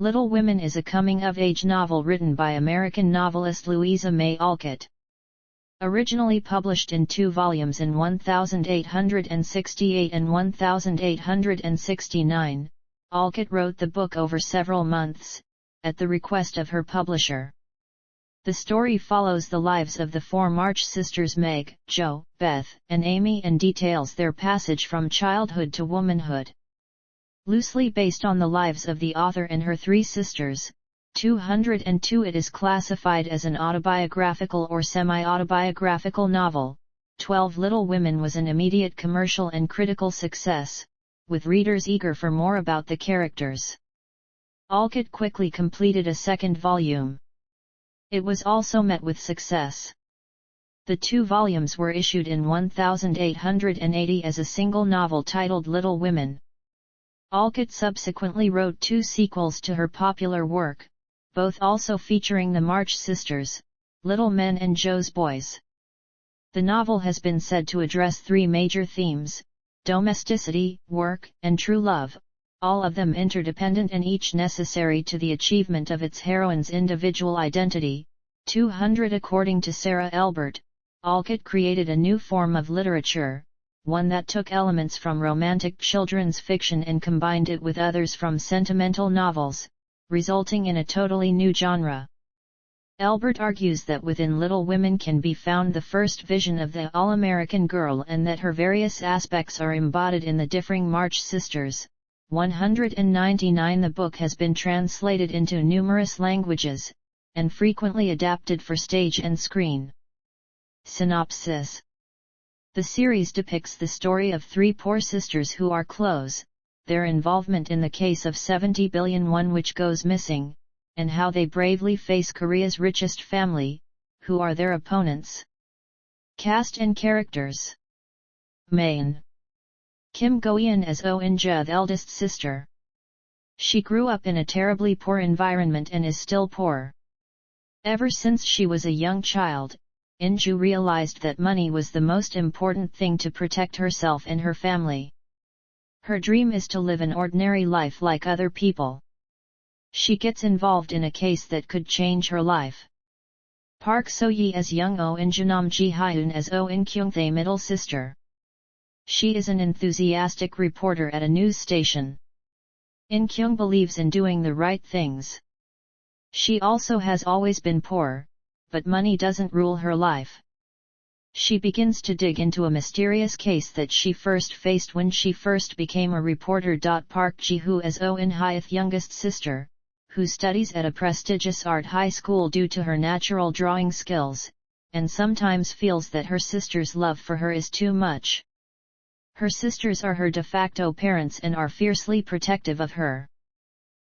Little Women is a coming-of-age novel written by American novelist Louisa May Alcott. Originally published in 2 volumes in 1868 and 1869, Alcott wrote the book over several months, at the request of her publisher. The story follows the lives of the 4 March sisters Meg, Jo, Beth, and Amy and details their passage from childhood to womanhood. Loosely based on the lives of the author and her 3 sisters, 202 it is classified as an autobiographical or semi-autobiographical novel. 12 Little Women was an immediate commercial and critical success, with readers eager for more about the characters. Alcott quickly completed a 2nd volume. It was also met with success. The 2 volumes were issued in 1880 as a single novel titled Little Women. Alcott subsequently wrote 2 sequels to her popular work, both also featuring the March sisters, Little Men and Jo's Boys. The novel has been said to address 3 major themes: domesticity, work, and true love, all of them interdependent and each necessary to the achievement of its heroine's individual identity. 200 According to Sarah Elbert, Alcott created a new form of literature, one that took elements from romantic children's fiction and combined it with others from sentimental novels, resulting in a totally new genre. Elbert argues that within Little Women can be found the first vision of the all-American girl and that her various aspects are embodied in the differing March sisters. 199 The book has been translated into numerous languages, and frequently adapted for stage and screen. Synopsis. The series depicts the story of 3 poor sisters who are close, their involvement in the case of 70 billion won which goes missing, and how they bravely face Korea's richest family, who are their opponents. Cast and characters. Main. Kim Go-eun as Oh In-ja, the eldest sister. She grew up in a terribly poor environment and is still poor. Ever since she was a young child, In-ju realized that money was the most important thing to protect herself and her family. Her dream is to live an ordinary life like other people. She gets involved in a case that could change her life. Park So-yi as young Oh In-ja, Nam Ji-hyun as Oh In-kyung, the middle sister. She is an enthusiastic reporter at a news station. In-kyung believes in doing the right things. She also has always been poor, but money doesn't rule her life. She begins to dig into a mysterious case that she first faced when she first became a reporter. Park Ji-hoo as Oh In-hye's youngest sister, who studies at a prestigious art high school due to her natural drawing skills, and sometimes feels that her sister's love for her is too much. Her sisters are her de facto parents and are fiercely protective of her.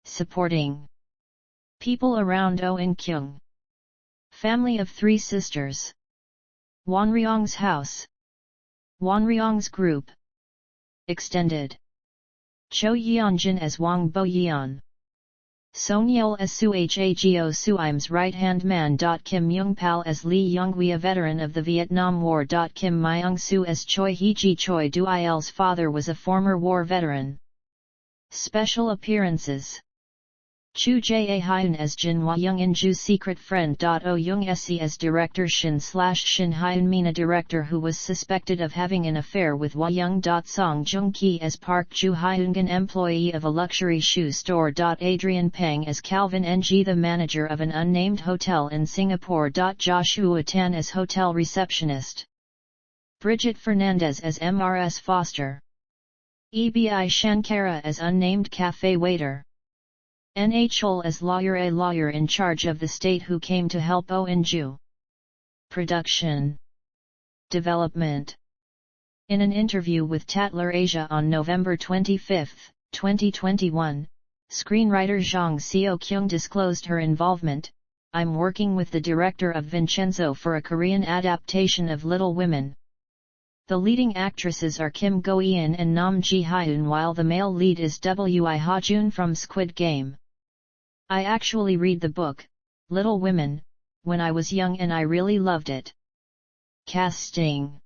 Supporting people around Oh In-kyung. Family of 3 sisters. Wonryong's house. Wonryong's group. Extended. Cho Yeonjin as Wang Bo-yeon. Sonyeol as Su Hago Suim's right-hand man. Kim Young-pal as Lee Young-hui, a veteran of the Vietnam War. Kim Myung-soo as Choi Hee-ji. Choi Do-il's father was a former war veteran. Special appearances. Chu Jae-hyun as Jin Hwa-young, In-ju's secret friend. Oh Young-se as director Shin Hyun Mina, director who was suspected of having an affair with Hwa-young. Song Joong-ki as Park Ju-hyun, employee of a luxury shoe store. Adrian Pang as Calvin Ng, the manager of an unnamed hotel in Singapore. Joshua Tan as hotel receptionist. Bridget Fernandez as Mrs. Foster. Ebi Shankara as unnamed cafe waiter. N.H. Chol as lawyer, a lawyer in charge of the state who came to help Oh In-ju. Production. Development. In an interview with Tatler Asia on November 25, 2021, screenwriter Jang Seo-kyung disclosed her involvement. I'm working with the director of Vincenzo for a Korean adaptation of Little Women. The leading actresses are Kim Go-eun and Nam Ji-hyun, while the male lead is Wi Ha-jun from Squid Game. I actually read the book, Little Women, when I was young and I really loved it. Casting.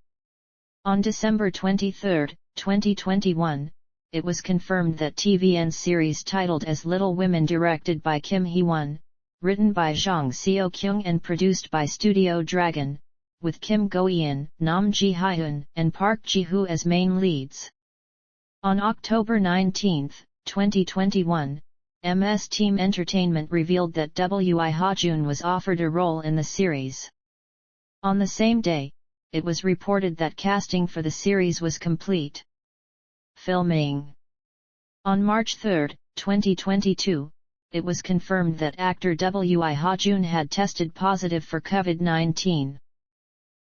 On December 23, 2021, it was confirmed that TVN's series titled as Little Women, directed by Kim Hee-won, written by Jang Seo-kyung and produced by Studio Dragon, with Kim Go-eun, Nam Ji-hyun, and Park Ji-hoo as main leads. On October 19, 2021, MS Team Entertainment revealed that Wi Ha-jun was offered a role in the series. On the same day, it was reported that casting for the series was complete. Filming. On March 3, 2022, it was confirmed that actor Wi Ha-jun had tested positive for COVID-19.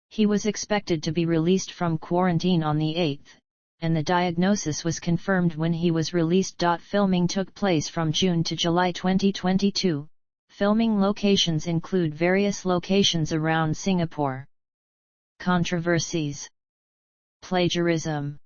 He was expected to be released from quarantine on the 8th, and the diagnosis was confirmed when he was released. Filming took place from June to July 2022. Filming locations include various locations around Singapore. Controversies. Plagiarism.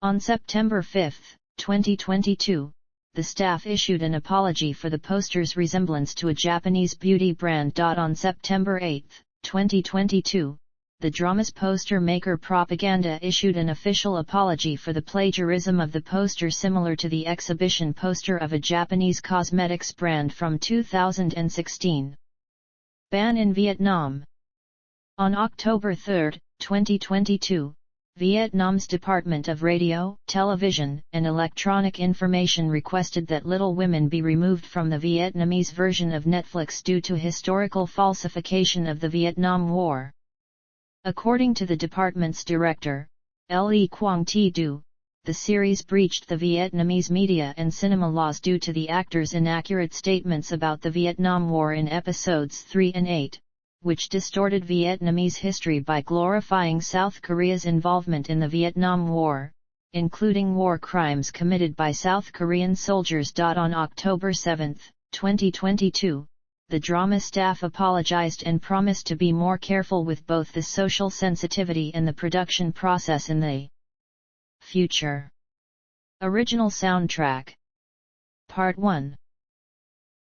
On September 5, 2022, the staff issued an apology for the poster's resemblance to a Japanese beauty brand. On September 8, 2022, the drama's poster maker Propaganda issued an official apology for the plagiarism of the poster, similar to the exhibition poster of a Japanese cosmetics brand from 2016. Ban in Vietnam. On October 3, 2022, Vietnam's Department of Radio, Television, and Electronic Information requested that Little Women be removed from the Vietnamese version of Netflix due to historical falsification of the Vietnam War. According to the department's director, Le Quang Thi Du, the series breached the Vietnamese media and cinema laws due to the actors' inaccurate statements about the Vietnam War in episodes 3 and 8, which distorted Vietnamese history by glorifying South Korea's involvement in the Vietnam War, including war crimes committed by South Korean soldiers. On October 7, 2022, the drama staff apologized and promised to be more careful with both the social sensitivity and the production process in the future. Original soundtrack. Part 1.